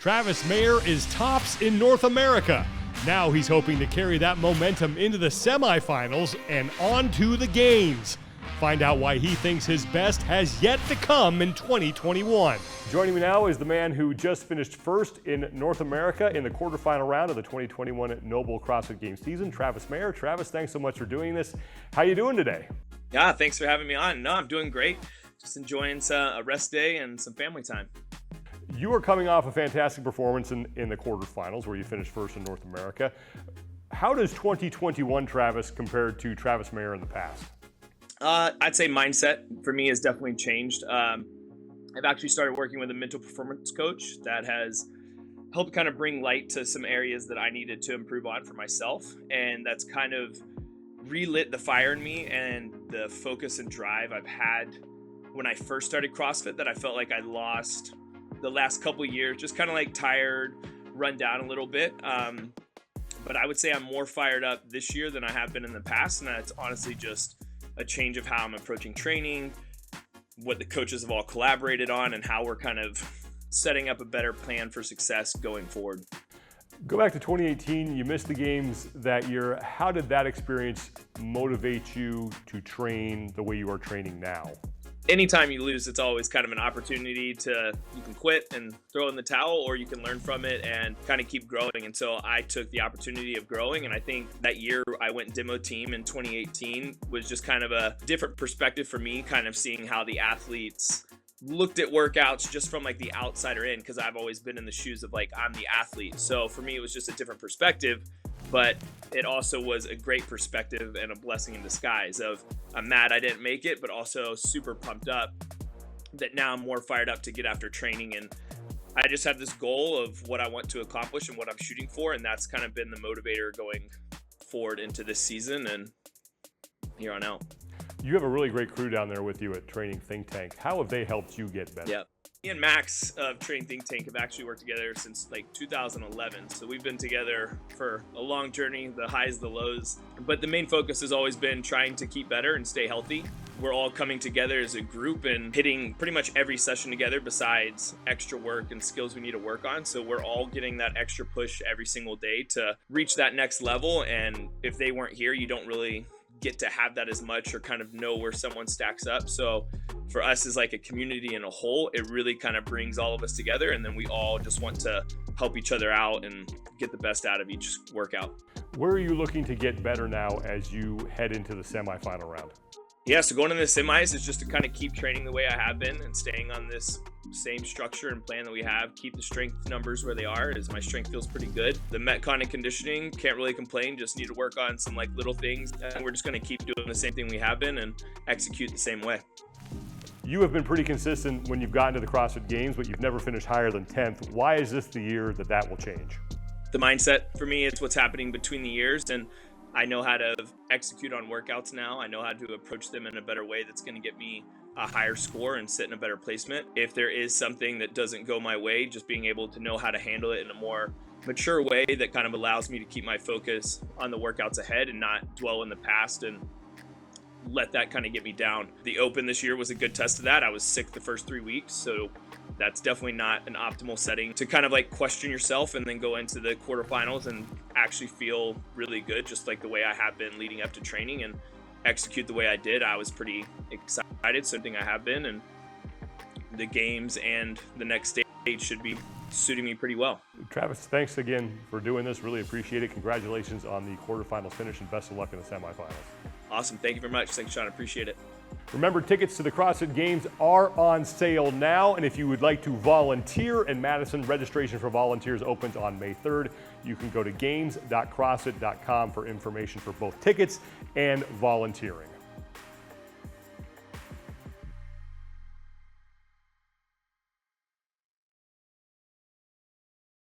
Travis Mayer is tops in North America. Now he's hoping to carry that momentum into the semifinals and on to the games. Find out why he thinks his best has yet to come in 2021. Joining me now is the man who just finished first in North America in the quarterfinal round of the 2021 Noble CrossFit Games season, Travis Mayer. Travis, thanks so much for doing this. How you doing today? Yeah, thanks for having me on. No, I'm doing great. Just enjoying a rest day and some family time. You are coming off a fantastic performance in the quarterfinals where you finished first in North America. How does 2021 Travis compare to Travis Mayer in the past? I'd say mindset for me has definitely changed. I've actually started working with a mental performance coach that has helped kind of bring light to some areas that I needed to improve on for myself. And that's kind of relit the fire in me and the focus and drive I've had when I first started CrossFit that I felt like I lost the last couple of years, just kind of like tired, run down a little bit. But I would say I'm more fired up this year than I have been in the past. And that's honestly just a change of how I'm approaching training, what the coaches have all collaborated on, and how we're kind of setting up a better plan for success going forward. Go back to 2018, you missed the games that year. How did that experience motivate you to train the way you are training now? Anytime you lose, it's always kind of an opportunity you can quit and throw in the towel, or you can learn from it and kind of keep growing. And so I took the opportunity of growing. And I think that year I went demo team in 2018 was just kind of a different perspective for me, kind of seeing how the athletes looked at workouts just from like the outsider in, because I've always been in the shoes of like, I'm the athlete. So for me, it was just a different perspective. But it also was a great perspective and a blessing in disguise of I'm mad I didn't make it, but also super pumped up that now I'm more fired up to get after training. And I just have this goal of what I want to accomplish and what I'm shooting for. And that's kind of been the motivator going forward into this season and here on out. You have a really great crew down there with you at Training Think Tank. How have they helped you get better? Yeah. Me and Max of Training Think Tank have actually worked together since like 2011. So we've been together for a long journey, the highs, the lows. But the main focus has always been trying to keep better and stay healthy. We're all coming together as a group and hitting pretty much every session together besides extra work and skills we need to work on. So we're all getting that extra push every single day to reach that next level. And if they weren't here, you don't really get to have that as much or kind of know where someone stacks up. So for us as like a community in a whole, it really kind of brings all of us together, and then we all just want to help each other out and get the best out of each workout. Where are you looking to get better now as you head into the semifinal round? Yeah, so going into the semis is just to kind of keep training the way I have been and staying on this same structure and plan that we have, keep the strength numbers where they are, as my strength feels pretty good. The Metcon and conditioning, can't really complain, just need to work on some like little things. And we're just going to keep doing the same thing we have been and execute the same way. You have been pretty consistent when you've gotten to the CrossFit Games, but you've never finished higher than 10th. Why is this the year that will change? The mindset for me, it's what's happening between the years, and I know how to execute on workouts now. I know how to approach them in a better way that's going to get me a higher score and sit in a better placement. If there is something that doesn't go my way, just being able to know how to handle it in a more mature way that kind of allows me to keep my focus on the workouts ahead and not dwell in the past and let that kind of get me down. The Open this year was a good test of that. I was sick the first 3 weeks, so that's definitely not an optimal setting to kind of like question yourself and then go into the quarterfinals and actually feel really good, just like the way I have been leading up to training and execute the way I did. I was pretty excited, something I have been, and the games and the next stage should be suiting me pretty well. Travis, thanks again for doing this. Really appreciate it. Congratulations on the quarterfinals finish and best of luck in the semifinals. Awesome. Thank you very much. Thanks, Sean. I appreciate it. Remember, tickets to the CrossFit Games are on sale now, and if you would like to volunteer in Madison, registration for volunteers opens on May 3rd. You can go to games.crossfit.com for information for both tickets and volunteering.